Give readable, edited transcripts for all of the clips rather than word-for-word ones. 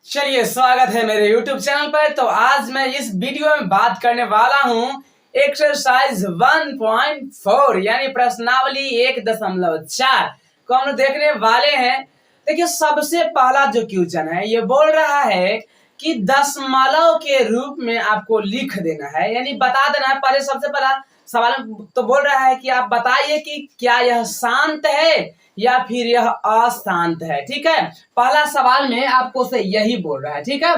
चलिए, स्वागत है मेरे YouTube चैनल पर। तो आज मैं इस वीडियो में बात करने वाला हूँ एक्सरसाइज 1.4 यानी प्रश्नावली 1.4 को हम लोग देखने वाले हैं। देखिए, सबसे पहला जो क्वेश्चन है ये बोल रहा है कि दशमलव के रूप में आपको लिख देना है, यानी बता देना है। पहले सबसे पहला सवाल तो बोल रहा है कि आप बताइए कि क्या यह शांत है या फिर यह अशांत है। ठीक है, पहला सवाल में आपको से यही बोल रहा है। ठीक है,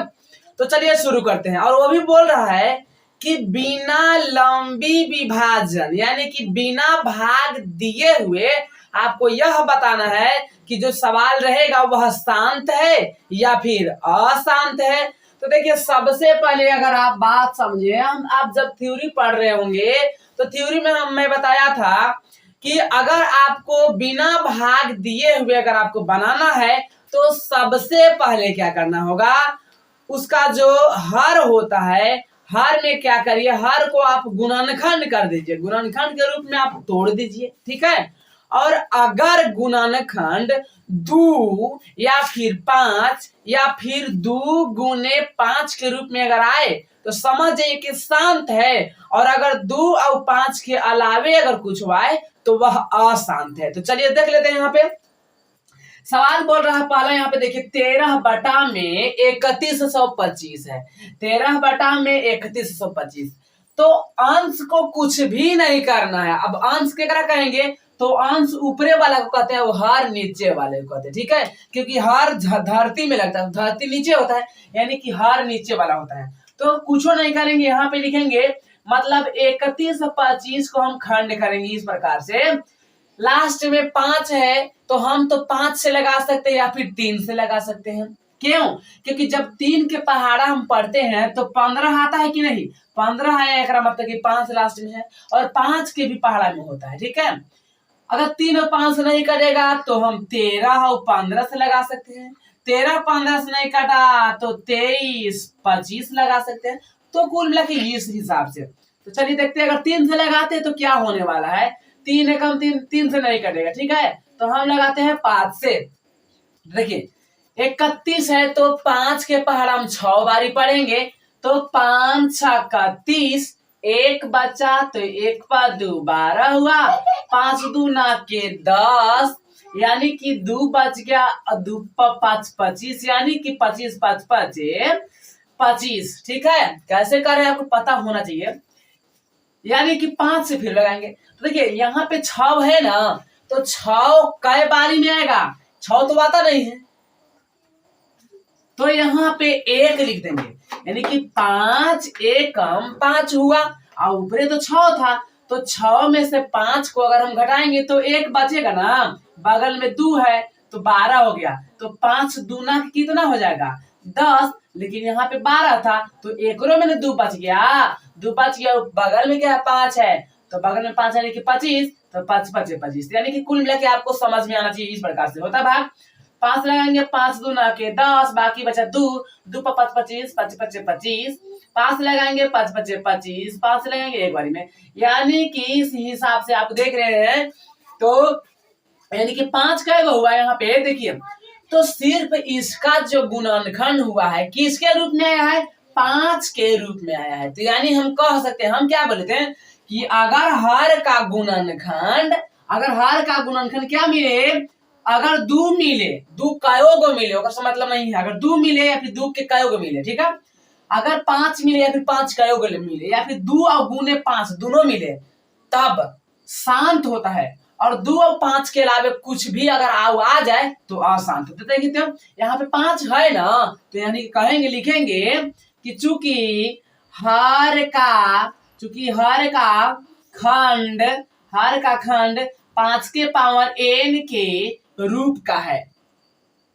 तो चलिए शुरू करते हैं। और वो भी बोल रहा है कि बिना लंबी विभाजन यानी कि बिना भाग दिए हुए आपको यह बताना है कि जो सवाल रहेगा वह शांत है या फिर अशांत है। तो देखिए, सबसे पहले अगर आप बात समझे, आप जब थ्योरी पढ़ रहे होंगे तो थ्योरी में मैं बताया था कि अगर आपको बिना भाग दिए हुए अगर आपको बनाना है तो सबसे पहले क्या करना होगा, उसका जो हर होता है, हर में क्या करिए, हर को आप गुणनखंड कर दीजिए, गुणनखंड के रूप में आप तोड़ दीजिए। ठीक है, और अगर गुणनखंड 2 या फिर 5 या फिर 2 गुने 5 के रूप में अगर आए तो समझ जाइए कि शांत है, और अगर 2 और 5 के अलावे अगर कुछ आए तो वह अशांत है। तो चलिए देख लेते हैं। यहाँ पे सवाल बोल रहा है पहला, यहाँ पे देखिए 13 बटा में 3125 है। 13 बटा में 3125, तो अंश को कुछ भी नहीं करना है। अब अंश केकरा कहेंगे, तो अंश ऊपरे वाला को कहते हैं, वो हर नीचे वाले को कहते हैं। ठीक है, क्योंकि हर धरती में लगता है, धरती नीचे होता है, यानी कि हर नीचे वाला होता है। तो कुछ नहीं करेंगे, यहाँ पे लिखेंगे मतलब 3125 को हम खंड करेंगे इस प्रकार से। लास्ट में 5 है तो हम तो 5 से लगा सकते हैं या फिर 3 से लगा सकते हैं। क्यों? क्योंकि जब 3 के पहाड़ा हम पढ़ते हैं तो 15 आता है कि नहीं, 15 है, एक मतलब कि 5 लास्ट में है, और 5 के भी पहाड़ा में होता है। ठीक है, अगर 3 और 5 से नहीं कटेगा तो हम 13 और 15 से लगा सकते हैं। 13 15 से नहीं कटा तो 23 25 लगा सकते हैं। तो कुल मिला के इस हिसाब से। तो चलिए देखते हैं, अगर 3 से लगाते हैं तो क्या होने वाला है। 3 एकम 3, 3 से नहीं कटेगा। ठीक है, तो हम लगाते हैं 5 से। देखिए 31 है तो 5 के पहाड़ हम 6 बारी पढ़ेंगे, तो 5 6 30, एक बचा तो 1 पर 2 12 हुआ, 5 दूना के 10, यानी कि 2 बच गया, 2 पर 5 25, यानी कि 25 5 5 25। ठीक है, कैसे करें आपको पता होना चाहिए, यानी कि 5 से फिर लगाएंगे। तो देखिए यहाँ पे 6 है ना, तो 6 कै बारी में आएगा, 6 तो आता नहीं है, तो यहाँ पे 1 लिख देंगे, यानी कि 5 एकम 5 हुआ, और ऊपरे तो 6 था, तो 6 में से 5 को अगर हम घटाएंगे तो 1 बचेगा ना, बगल में 2 है तो 12 हो गया, तो 5 दूना कितना हो जाएगा 10, लेकिन यहाँ पे 12 था तो एकरो में 2 बच गया, 2 बच गया, बगल में क्या 5 है, तो बगल में 5 यानी कि 25, तो 5 5 25, यानी कि कुल मिला के आपको समझ में आना चाहिए इस प्रकार से होता है भाग। 5 लगाएंगे, 5 दूना के 10, बाकी बचा 2, 2 पर 5 25, 5 5 25, 5 लगाएंगे, 5 5 25, 5 लगाएंगे एक बारी में, यानी कि इस हिसाब से आप देख रहे हैं। तो यानी कि 5 का हुआ यहाँ पे देखिए, तो सिर्फ इसका जो गुणनखंड हुआ है किसके रूप में आया है, 5 के रूप में आया है। तो यानी हम कह सकते हैं, हम क्या बोलते हैं कि अगर हर का गुणनखंड क्या मिले, अगर 2 मिले, 2 कयोगो मिले, मतलब नहीं है, अगर 2 मिले या फिर 2 के कयोगो मिले। ठीक है, अगर 5 मिले या फिर 5 कयोगो मिले, या फिर 2 और गुने 5 दोनों मिले, तब शांत होता है, और 2 और 5 के अलावे कुछ भी अगर आ जाए तो अशांत होता है। तो यहाँ पे 5 है ना, तो यानी कहेंगे, लिखेंगे कि चूंकि हर का खंड 5 के पावर n के रूप का है,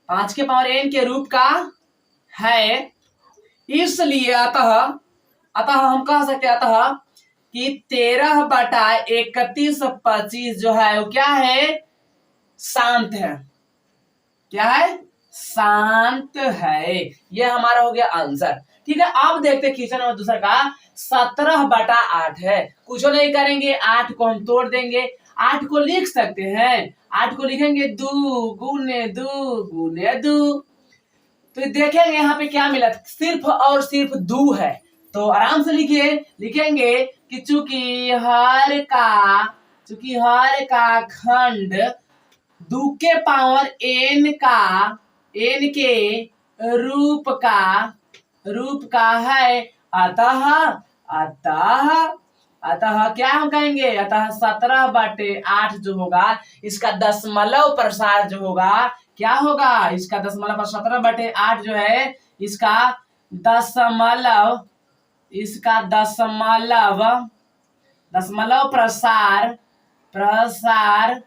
5 के पावर n के रूप का है, इसलिए अतः हम कह सकते हैं अतः कि 13 बटा 3125 जो है वो क्या है, शांत है। क्या है, शांत है। यह हमारा हो गया आंसर। ठीक है, अब देखते हैं क्वेश्चन नंबर दूसरा का। 17 बटा 8 है, कुछ नहीं करेंगे, 8 को हम तोड़ देंगे। 8 को लिख सकते हैं, 8 को लिखेंगे 2 गुने 2 गुने 2, तो देखेंगे यहाँ पे क्या मिला, सिर्फ और सिर्फ दू है। तो आराम से लिखिए, लिखेंगे कि चूंकि हर का खंड दू के पावर n के रूप का है, अतः क्या हम कहेंगे, अतः 17/8 जो होगा इसका दशमलव प्रसार जो होगा क्या होगा, इसका दशमलव 17/8 जो है इसका दशमलव प्रसार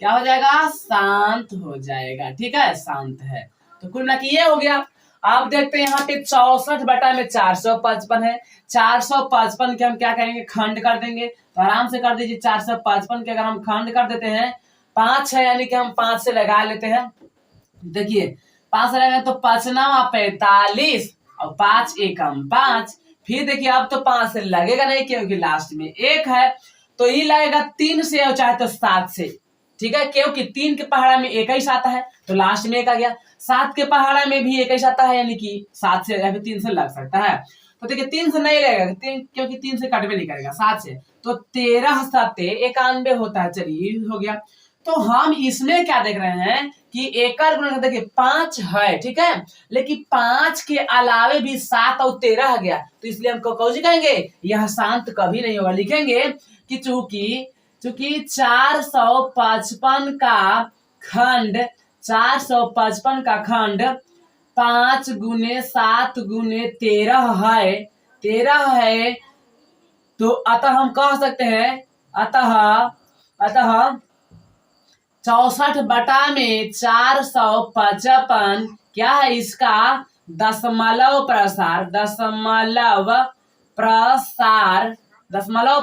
क्या हो जाएगा, शांत हो जाएगा। ठीक है, शांत है। तो कुल मिला ये हो गया। आप देखते हैं यहाँ पे 64/455 है। 455 के हम क्या करेंगे, खंड कर देंगे। तो आराम से कर दीजिए, 455 के अगर हम खंड कर देते हैं, 5 है यानी कि हम 5 से लगा लेते हैं। देखिए 5 से लगाएंगे तो 5 9 45 और 5 एकम 5। फिर देखिए अब तो 5 से लगेगा नहीं क्योंकि लास्ट में 1 है, तो ये लगेगा 3 से और चाहे तो 7 से। ठीक है, क्योंकि 3 के पहाड़ा में 21 आता है तो लास्ट में 1 आ गया। 7 के पहाड़ा में भी 21 आता है यानी कि 7 से या फिर 3 से लग सकता है। तो देखिए 3 से नहीं लगेगा, क्योंकि 3 से कटवे नहीं करेगा 7 से, तो 13 7 91 होता है। चलिए हो गया। तो हम इसमें क्या देख रहे हैं कि एकड़ गुणा, देखिए 5 है, ठीक है, लेकिन 5 के अलावे भी 7 और 13 आ गया, तो इसलिए हम कौजी कहेंगे, यह शांत कभी नहीं होगा। लिखेंगे कि चूंकि 455 का खंड 5 गुने 7 गुने 13 है, तो अतः हम कह सकते हैं, अतः 64/455 क्या है, इसका दशमलव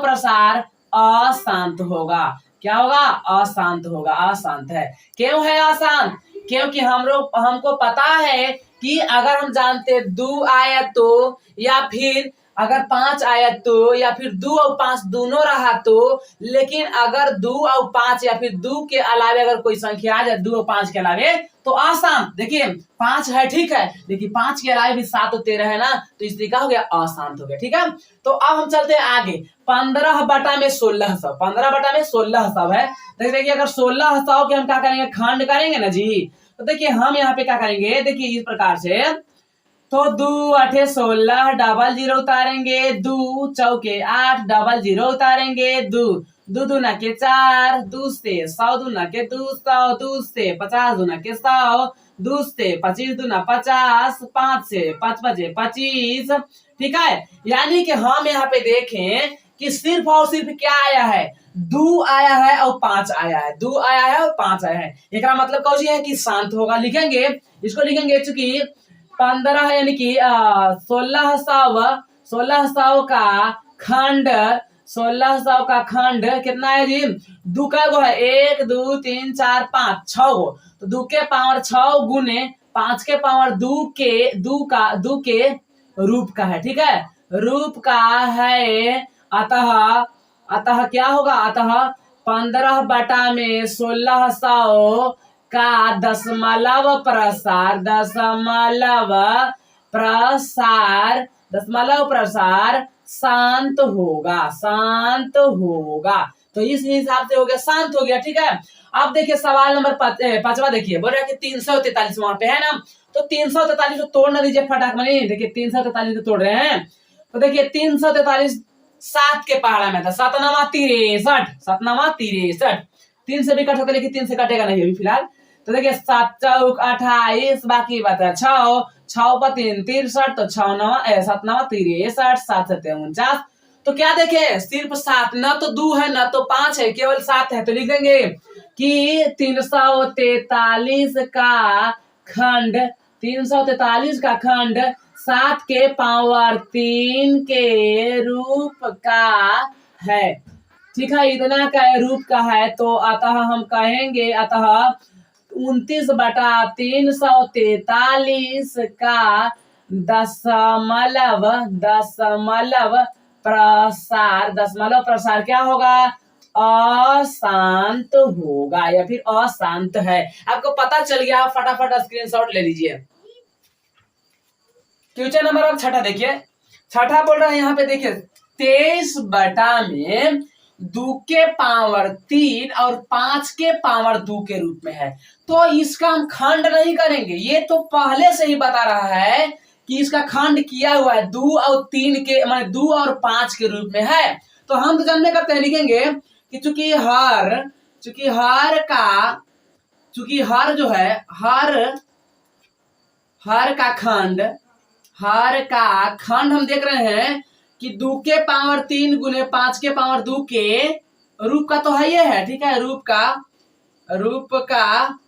प्रसार अशांत होगा। क्या होगा, अशांत होगा, अशांत है। क्यों है अशांत, क्योंकि हमको पता है कि अगर हम जानते 2 आया तो, या फिर अगर 5 आया तो, या फिर 2 और 5 दोनों रहा तो, लेकिन अगर 2 और 5 या फिर 2 के अलावे अगर कोई संख्या आ जाए 2 और 5 के अलावे, तो अशांत। देखिए 5 है, ठीक है, लेकिन 5 के अलावे भी 7 और 13 है ना, तो इसलिए क्या हो गया, अशांत हो गया। ठीक है, तो अब हम चलते हैं आगे। 15/1600 15/1600 है। देखिए अगर 1600 के हम क्या करेंगे, खंड करेंगे ना जी, तो देखिए हम यहाँ पे क्या करेंगे, देखिए इस प्रकार से, तो 2 8 16 डबल 0 उतारेंगे, 2 चौके 8 डबल 0 उतारेंगे, 2 2 दूना के 4, 2 से 100 दूना के 200, 2 से 50 दूना के 100, 2 से 25 दूना 50, 5 से 5 बजे 25। ठीक है, यानी कि हम यहाँ पे देखें कि सिर्फ और सिर्फ क्या आया है, 2 आया है और 5 आया है, 2 आया है और 5 आया है। एक मतलब कौन है कि शांत होगा। लिखेंगे, इसको लिखेंगे चूंकि 15 यानी कि 1600 का खंड, 1600 का खंड कितना है जी, 2 का गो है, 1 2 3 4 5 6 गो, तो 2 के पावर 6 गुने 5 के पावर 2 के रूप का है। ठीक है, रूप का है, अतः क्या होगा, अतः 15/1600 का दशमलव प्रसार शांत होगा। तो इस हिसाब से हो गया, शांत हो गया। ठीक है, अब देखिए सवाल नंबर 5वां देखिए, बोल रहा है कि 343 वहां पे है ना, तो 343 को तोड़ ना दीजिए फटाक मनी। देखिए 343 को तोड़ रहे हैं, तो देखिए 343 7 के पहाड़ा में था, 7 9 63 3 से भी कट होता, लेकिन 3 से कटेगा नहीं अभी फिलहाल। तो देखिए 7 चौक 28, बाकी बता 6 6 3 63, तो 6 9 7 9 63, 7 7 49। तो क्या देखे, सिर्फ 7, ना तो 2 है ना तो 5 है, केवल 7 है। तो लिख देंगे कि 343 का खंड 7 के पावर 3 के रूप का है। ठीक है, इतना का रूप का है, तो अतः हम कहेंगे, अतः 29/343 का दशमलव प्रसार क्या होगा, अशांत होगा या फिर अशांत है। आपको पता चल गया, फटाफट स्क्रीनशॉट ले लीजिए। क्वेश्चन नंबर अब छठा देखिए, छठा बोल रहा है यहाँ पे देखिए 23 बटा में 2 के पावर 3 और 5 के पावर 2 के रूप में है। तो इसका हम खंड नहीं करेंगे, ये तो पहले से ही बता रहा है कि इसका खंड किया हुआ है 2 और 3 के माने 2 और 5 के रूप में है। तो हम तो जानने करते हैं, लिखेंगे कि चूंकि हर जो है हर का खंड हम देख रहे हैं कि 2 के पावर 3 गुने 5 के पावर 2 के रूप का तो है, ये है ठीक है, रूप का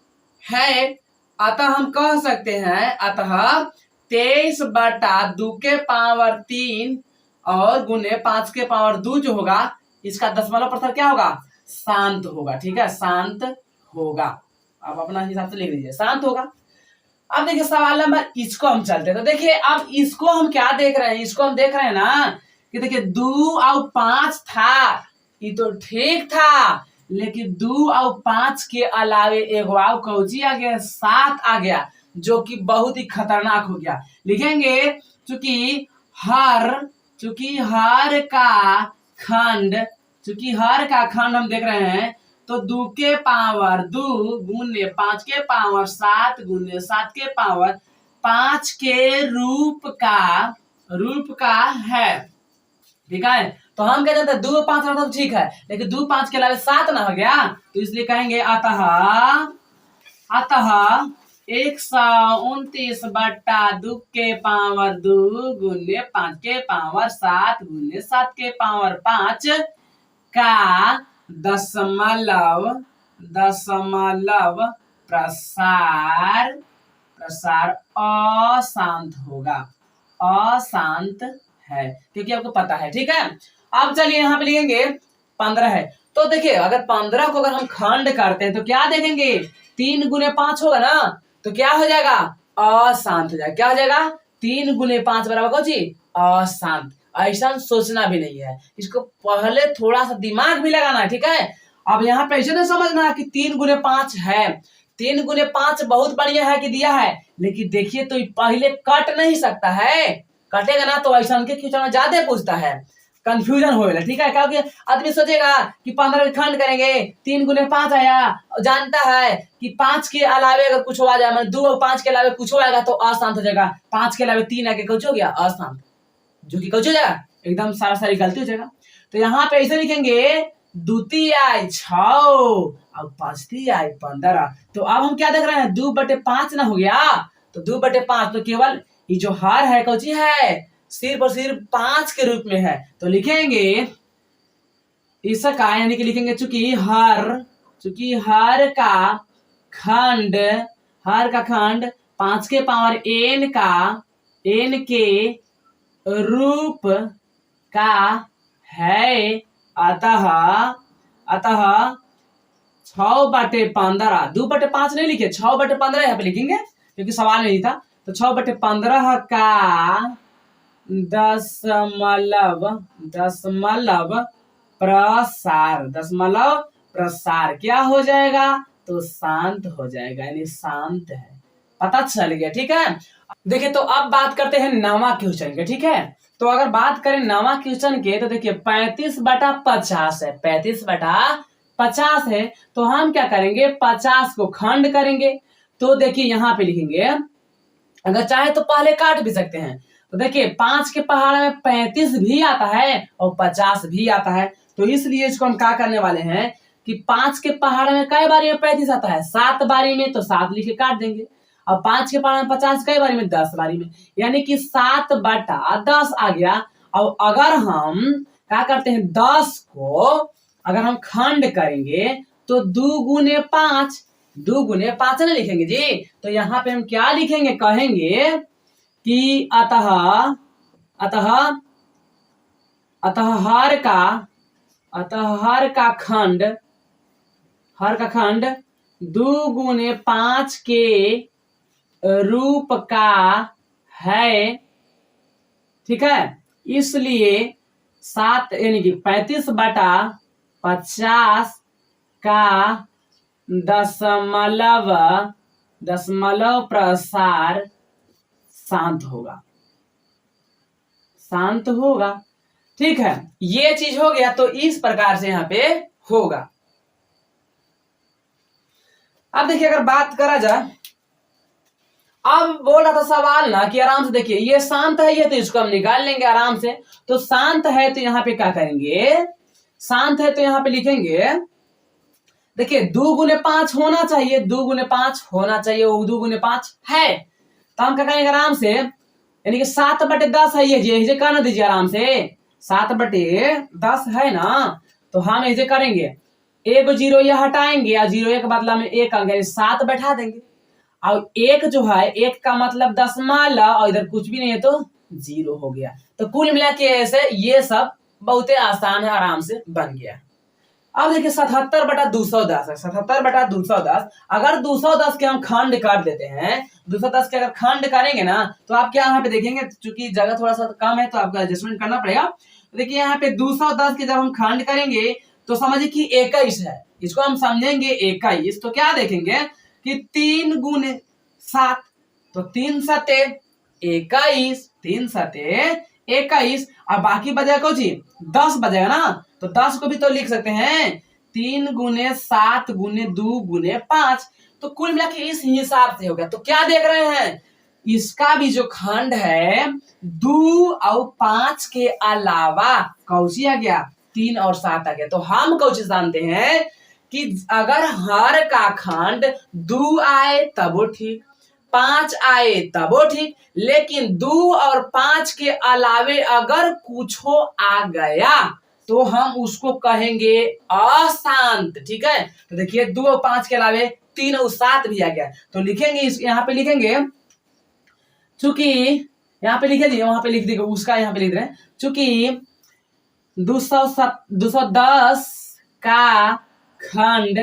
है। अतः हम कह सकते हैं, अतः 23 बटा 2 के पावर 3 और गुने 5 के पावर 2 जो होगा, इसका दशमलव प्रसार क्या होगा, शांत होगा। ठीक है, शांत होगा। आप अपना हिसाब से लिख लीजिए, शांत होगा। अब देखिए सवाल नंबर इसको हम चलते हैं। तो देखिए अब इसको हम क्या देख रहे हैं, इसको हम देख रहे हैं ना कि देखिए 2 और 5 था, ये तो ठीक था, लेकिन 2 और 5 के अलावे एगो और कौची आ गया, 7 आ गया, जो कि बहुत ही खतरनाक हो गया। लिखेंगे चूंकि हर का खंड हम देख रहे हैं, तो 2 के पावर 2 गुने 5 के पावर 7 गुने 7 के पावर 5 के रूप का है। ठीक है, तो हम कहते हैं 2 5 रहता तो ठीक है, लेकिन 2 5 के अलावा 7 ना हो गया, तो इसलिए कहेंगे अतः 129 बटा 2 के पावर 2 गुने 5 के पावर 7 गुने 7 के पावर 5 का दशमलव प्रसार अशांत होगा, अशांत है, क्योंकि आपको पता है। ठीक है, अब चलिए यहाँ पे लिखेंगे 15 है। तो देखिए अगर 15 को अगर हम खंड करते हैं तो क्या देखेंगे, 3 गुने 5 होगा ना, तो क्या हो जाएगा, अशांत हो जाएगा। क्या हो जाएगा, 3 गुने 5 बराबर कौन सी, अशांत। ऐसा सोचना भी नहीं है, इसको पहले थोड़ा सा दिमाग भी लगाना है। ठीक है, अब यहाँ पे ऐसे नहीं समझना कि 3 गुने 5 है, 3 गुने 5 बहुत बढ़िया है कि दिया है, लेकिन देखिए तो पहले कट नहीं सकता है, कटेगा ना तो ऐसा उनके क्वेश्चन में ज्यादा पूछता है, कंफ्यूजन होगा। ठीक है, क्योंकि आदमी सोचेगा कि 15 खंड करेंगे, 3 गुने 5 आया, जानता है कि 5 के अलावे अगर कुछ आ जाए, मतलब 2 और 5 के अलावे कुछ आएगा तो अशांत हो जाएगा, 5 के अलावे 3 आके कुछ हो गया अशांत, जो कि कुछ हो जाएगा एकदम सारी गलती हो जाएगा। तो यहाँ पे ऐसे लिखेंगे 2 आई 6 और 5 आई 15। तो अब हम क्या देख रहे हैं, 2/5 ना हो गया, तो 2/5 तो केवल ये जो हर है कौची है, सिर्फ और सिर्फ 5 के रूप में है। तो लिखेंगे इसका यानी कि लिखेंगे चूंकि हर का खंड 5 के पावर n के रूप का है, अतः 6/15, 2/5 नहीं लिखे, 6/15 यहाँ पे लिखेंगे क्योंकि सवाल नहीं था। तो 6/15 का दशमलव प्रसार क्या हो जाएगा, तो शांत हो जाएगा, यानी शांत है, पता चल गया। ठीक है, देखिए तो अब बात करते हैं 9वां क्वेश्चन के। ठीक है, तो अगर बात करें 9वां क्वेश्चन के, तो देखिए 35/50 है, 35/50 है, तो हम क्या करेंगे, 50 को खंड करेंगे। तो देखिए यहाँ पे लिखेंगे, अगर चाहे तो पहले काट भी सकते हैं। तो देखिए 5 के पहाड़ में 35 भी आता है और 50 भी आता है, तो इसलिए इसको हम क्या करने वाले हैं कि 5 के पहाड़ में कई बारी में 35 आता है, 7 बारी में, तो 7 लिख के काट देंगे। अब 5 के पहाड़ में 50 कई बारी में, 10 बारी में, यानी कि 7/10 आ गया। और अगर हम क्या करते हैं, 10 को अगर हम खंड करेंगे तो 2 गुने 5 नहीं लिखेंगे जी, तो यहाँ पे हम क्या लिखेंगे, कहेंगे कि अतः हर का खंड 2 गुने 5 के रूप का है। ठीक है, इसलिए 7 यानी कि 35/50 का दशमलव प्रसार शांत होगा। शांत होगा। ठीक है, ये चीज हो गया। तो इस प्रकार से यहाँ पे होगा। अब देखिए अगर बात करा जाए, अब बोल रहा था सवाल ना कि आराम से देखिए ये शांत है, ये तो इसको हम निकाल लेंगे आराम से। तो शांत है तो यहाँ पे क्या करेंगे, शांत है तो यहाँ पे लिखेंगे, देखिए 2 × 5 होना चाहिए, 2 × 5 होना चाहिए, वो 2 × 5 है। तो हम क्या करेंगे आराम से, यानी कि 7/10 है ये करना दीजिए आराम से। 7/10 है ना, तो हम ऐसे करेंगे, एक 0 ये हटाएंगे और 0 के बदला में 1 अंक 7 बैठा देंगे। और 1 जो है, 1 का मतलब दशमलव और इधर कुछ भी नहीं है तो 0 हो गया। तो कुल मिला के ऐसे ये सब बहुत आसान है, आराम से बन गया। अब देखिए 77/210 है, 77/210। अगर 210 के हम खंड कर देते हैं, 210 के अगर खंड करेंगे ना, तो आप क्या यहाँ पे देखेंगे, चूंकि जगह थोड़ा सा कम है तो आपको एडजस्टमेंट करना पड़ेगा। तो देखिए यहाँ पे 210 के जब हम खंड करेंगे तो समझिए कि 21 है, इसको हम समझेंगे 21। तो क्या देखेंगे कि 3 × 7, तो 3 सते 21, 3 सते 21। और बाकी बचेगा कुछ 10 बचेगा ना, तो 10 को भी तो लिख सकते हैं 3 × 7 × 2 × 5। तो कुल मिला के इस हिसाब से हो गया। तो क्या देख रहे हैं, इसका भी जो खंड है 2 और 5 के अलावा कौची आ गया, 3 और 7 आ गया। तो हम कौची जानते हैं कि अगर हर का खंड 2 आए तब वो ठीक, 5 आए तब वो ठीक, लेकिन 2 और 5 के अलावे अगर कुछ आ गया तो हम उसको कहेंगे अशांत। ठीक है, तो देखिए 2 और 5 के अलावे 3 और 7 भी आ गया। तो लिखेंगे यहाँ पे लिखेंगे, चूंकि यहाँ पे लिखे दिए, वहां पे लिख दिए, उसका यहाँ पे लिख रहे हैं, चूंकि 210 का खंड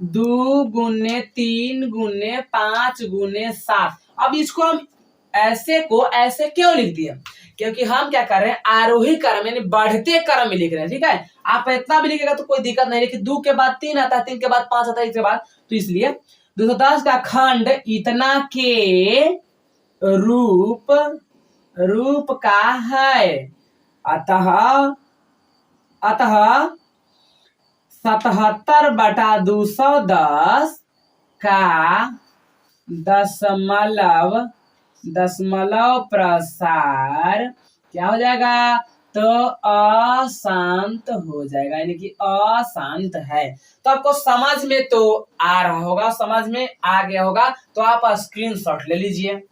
2 × 3 × 5 × 7। अब इसको हम ऐसे को ऐसे क्यों लिख दिए, क्योंकि हम क्या कर रहे हैं, आरोही क्रम यानी बढ़ते क्रम में लिख रहे हैं। ठीक है, आप इतना भी लिखेगा तो कोई दिक्कत नहीं, लेकिन 2 के बाद 3 आता है, 3 के बाद 5 आता है, इसके बाद, तो इसलिए 210 का खंड इतना के रूप का है। अतः 77/210 का दशमलव प्रसार क्या हो जाएगा, तो अशांत हो जाएगा, यानी कि अशांत है। तो आपको समझ में तो आ रहा होगा, समझ में आ गया होगा, तो आप स्क्रीनशॉट ले लीजिए।